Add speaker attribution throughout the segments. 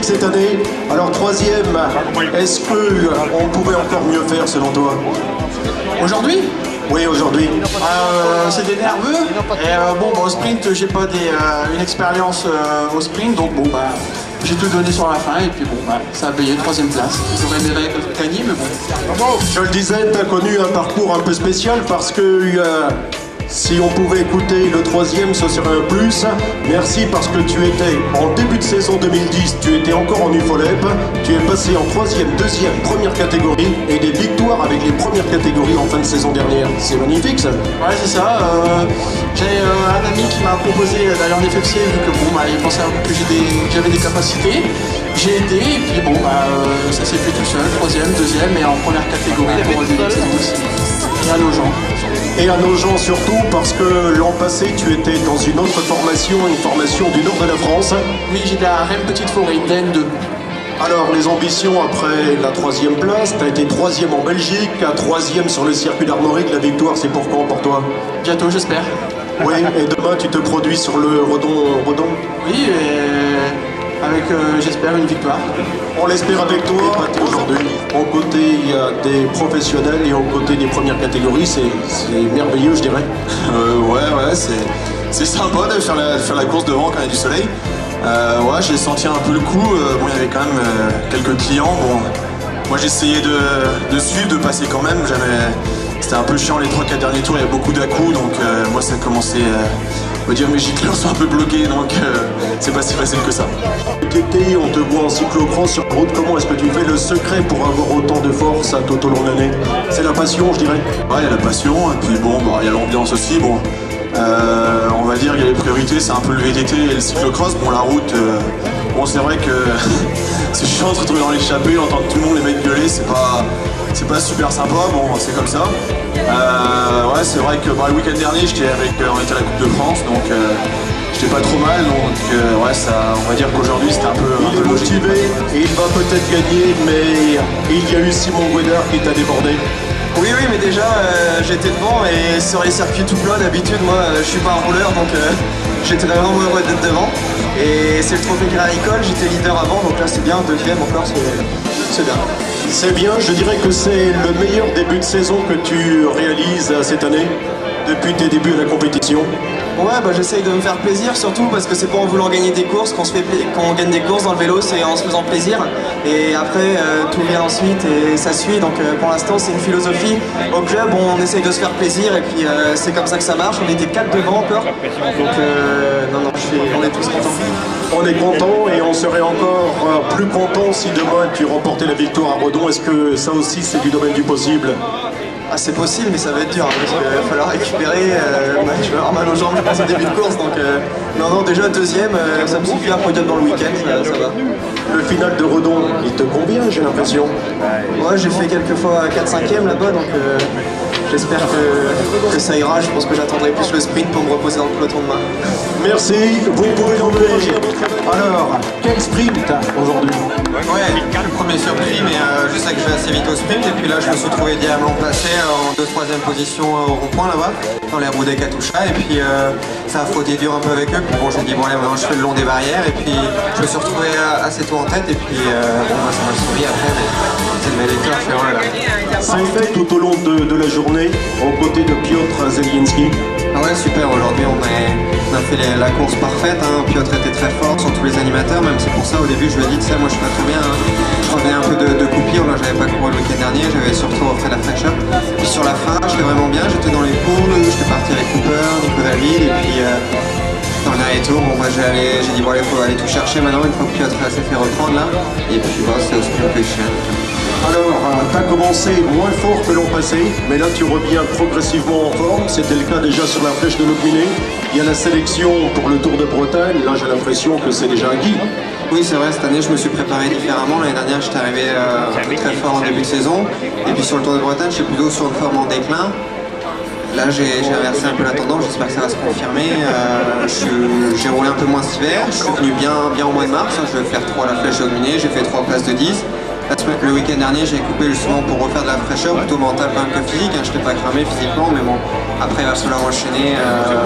Speaker 1: magnifique cette année. Alors troisième, est-ce que on pourrait encore mieux faire selon toi?
Speaker 2: Aujourd'hui?
Speaker 1: Oui, aujourd'hui.
Speaker 2: C'était nerveux. Et bon, au sprint, j'ai pas une expérience au sprint, donc bon, bah, j'ai tout donné sur la fin et puis bon, bah, ça a payé, troisième place. J'aurais aimé gagner, mais bon.
Speaker 1: Je le disais, tu as connu un parcours un peu spécial parce que si on pouvait écouter le troisième, ce serait un plus. Merci parce que tu étais en début de saison 2010, tu étais encore en UFOLEP, tu es passé en troisième, deuxième, première catégorie et des victoires avec les premières catégories en fin de saison dernière. C'est magnifique ça.
Speaker 2: Ouais, c'est ça. J'ai un ami qui m'a proposé d'aller en FFC vu que bon, bah, il pensait que j'avais des capacités. J'ai aidé et puis bon, bah, ça s'est fait tout seul, troisième, deuxième et en première catégorie pour relever les titres aussi. Et à nos gens.
Speaker 1: Et à nos gens surtout parce que l'an passé tu étais dans une autre formation, une formation du nord de la France.
Speaker 2: Oui, j'étais à Rennes Petite Forêt, une DN2.
Speaker 1: Alors les ambitions après la troisième place, tu as été troisième en Belgique, à troisième sur le circuit d'Armorique, la victoire c'est pour quand pour toi?
Speaker 2: Bientôt j'espère.
Speaker 1: Oui, et demain tu te produis sur le Redon?
Speaker 2: Oui, et avec j'espère une victoire.
Speaker 1: On l'espère avec toi aujourd'hui. Aux côtés, il y a des professionnels et aux côtés des premières catégories, c'est merveilleux, je dirais.
Speaker 3: Ouais, c'est sympa de faire la course devant quand il y a du soleil. Ouais, j'ai senti un peu le coup. Bon, il y avait quand même quelques clients. Bon, moi j'essayais de suivre, de passer quand même. C'était un peu chiant les 3-4 derniers tours, il y a beaucoup d'à-coups, donc moi ça a commencé, on va dire mes gicleurs sont un peu bloqués, donc c'est pas si facile que ça.
Speaker 1: Tété, on te voit en cyclocross sur route, comment est-ce que tu fais le secret pour avoir autant de force tout au long de l'année? C'est la passion, je dirais.
Speaker 3: Ouais, il y a la passion, et puis bon, bah, il y a l'ambiance aussi, bon. On va dire il y a les priorités, c'est un peu le VTT et le cyclocross. Bon, la route, bon, c'est vrai que c'est chiant de se retrouver dans l'échappée, entendre tout le monde, les mecs gueuler, c'est pas super sympa, bon, c'est comme ça. Ouais, c'est vrai que bah, le week-end dernier, on était à la Coupe de France, donc j'étais pas trop mal, donc ouais, ça, on va dire qu'aujourd'hui c'était un peu
Speaker 1: motivé et il va peut-être gagner, mais il y a eu Simon Guédard qui t'a débordé.
Speaker 4: Oui, mais déjà j'étais devant et sur les circuits tout plats d'habitude, moi je suis pas un rouleur donc j'étais vraiment heureux d'être devant. Et c'est le trophée agricole, j'étais leader avant donc là c'est bien, deuxième encore, c'est bien.
Speaker 1: C'est bien, je dirais que c'est le meilleur début de saison que tu réalises cette année, depuis tes débuts à la compétition.
Speaker 4: Ouais, bah j'essaye de me faire plaisir, surtout parce que c'est pas en voulant gagner des courses qu'on gagne des courses dans le vélo, c'est en se faisant plaisir. Et après, tout vient ensuite et ça suit. Donc pour l'instant, c'est une philosophie. Au club, on essaye de se faire plaisir et puis c'est comme ça que ça marche. On était 4 devant encore. Donc non, on est tous contents.
Speaker 1: On est content et on serait encore plus content si demain tu remportais la victoire à Redon. Est-ce que ça aussi c'est du domaine du possible?
Speaker 4: Ah, c'est possible, mais ça va être dur, hein, parce qu'il va falloir récupérer. Je vais avoir mal aux jambes, je pense, au début de course. Donc, non, déjà deuxième, ça me suffit un podium dans le week-end, ça va.
Speaker 1: Le final de Redon, il te convient, j'ai l'impression.
Speaker 4: Ouais, j'ai fait quelques fois 4-5e là-bas, donc j'espère que ça ira. Je pense que j'attendrai plus le sprint pour me reposer dans le peloton demain.
Speaker 1: Merci, vous pouvez envoyer. Alors, quel sprint aujourd'hui?
Speaker 5: Ouais, le premier surpris, mais je sais que je vais assez vite au sprint. Et puis là, je me suis trouvé diablement placé en 2-3e position au rond-point là-bas, dans les roues des Katusha. Et puis ça a frotté dur un peu avec eux. Puis bon, j'ai dit, bon, allez, maintenant je fais le long des barrières. Et puis je me suis retrouvé assez tôt en tête. Et puis bon, moi, ça m'a souri après, mais c'est le lecteur, je fais, oh là là.
Speaker 1: Ça a fait tout au long de la journée, aux côtés de Piotr Zelienski.
Speaker 5: Ah ouais, super, aujourd'hui on a fait la course parfaite, hein. Piotr était très fort sur tous les animateurs, même si pour ça au début je lui ai dit, tu sais, moi je suis pas très bien, hein. Je revenais un peu de coupure, là j'avais pas couru le week-end dernier, j'avais surtout offert la fraîcheur. Puis sur la fin, j'étais vraiment bien, j'étais dans les poules, j'étais parti avec Cooper, Nico David, et puis dans le dernier tour, bon, moi j'ai dit, bon allez, faut aller tout chercher maintenant, une fois que Piotr s'est fait reprendre là, et puis bon, c'est au sprint que je suis.
Speaker 1: Alors, tu as commencé moins fort que l'an passé, mais là tu reviens progressivement en forme. C'était le cas déjà sur la flèche de l'Aubinet. Il y a la sélection pour le Tour de Bretagne. Là, j'ai l'impression que c'est déjà acquis.
Speaker 5: Oui, c'est vrai, cette année je me suis préparé différemment. L'année dernière, j'étais arrivé très fort en début de saison. Et puis sur le Tour de Bretagne, je suis plutôt sur une forme en déclin. Là, j'ai inversé un peu la tendance, j'espère que ça va se confirmer. J'ai roulé un peu moins cet hiver, je suis venu bien au mois de mars. Je vais faire 3 à la flèche de Aubinet, j'ai fait 3 places de 10. Le week-end dernier, j'ai coupé justement pour refaire de la fraîcheur, plutôt mentale quand même que physique. Je n'étais pas cramé physiquement, mais bon, après il va falloir enchaîner.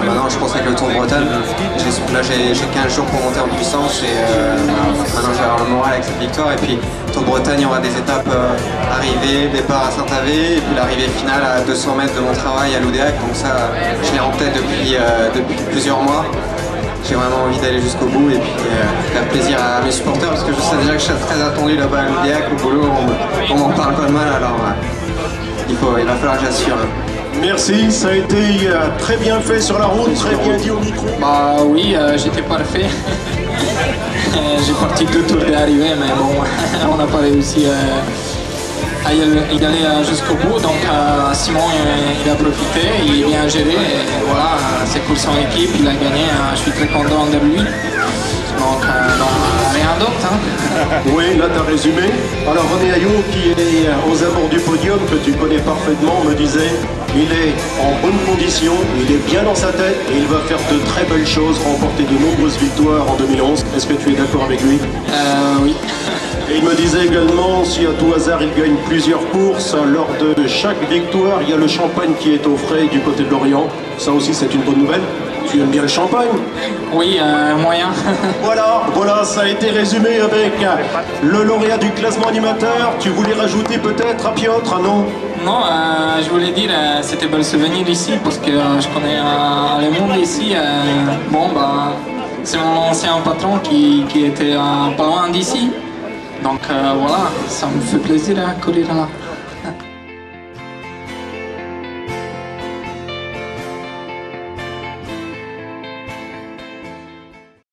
Speaker 5: Maintenant, je pense avec le Tour de Bretagne, là j'ai 15 jours pour monter en puissance et maintenant je vais avoir le moral avec cette victoire. Et puis, Tour de Bretagne, il y aura des étapes arrivée, départ à Saint-Avé, et puis l'arrivée finale à 200 mètres de mon travail à l'Oudéac. Donc ça, je l'ai en tête depuis plusieurs mois. J'ai vraiment envie d'aller jusqu'au bout et puis faire plaisir à mes supporters parce que je sais déjà que je suis très attendu là-bas à l'Oudéac, au boulot, on m'en parle pas mal, alors il va falloir que j'assure.
Speaker 1: Merci, ça a été très bien fait sur la route, très bien dit au micro.
Speaker 6: Bah oui, j'étais parfait. J'ai parti tout tour d'arrivée, mais bon, on n'a pas réussi à y aller jusqu'au bout. Donc Simon, il a profité, il est bien géré. Et voilà, c'est pour son équipe, il a gagné. Je suis très content de lui. Donc rien d'autre. Hein.
Speaker 1: Oui, là tu as résumé. Alors René Ayot, qui est aux abords du podium, que tu connais parfaitement, me disait il est en bonne condition, il est bien dans sa tête et il va faire de très belles choses, remporter de nombreuses victoires en 2011. Est-ce que tu es d'accord avec lui?
Speaker 6: Oui.
Speaker 1: Et il me disait également, si à tout hasard il gagne plusieurs courses, lors de chaque victoire, il y a le champagne qui est au frais du côté de l'Orient. Ça aussi c'est une bonne nouvelle. Tu aimes bien le champagne?
Speaker 6: Oui, moyen.
Speaker 1: Voilà, ça a été résumé avec le lauréat du classement animateur. Tu voulais rajouter peut-être à Piotr, non?
Speaker 6: Non, je voulais dire, c'était bel souvenir ici parce que je connais le monde ici. Bon, bah, c'est mon ancien patron qui était pas loin d'ici. Donc voilà, ça me fait plaisir de courir là.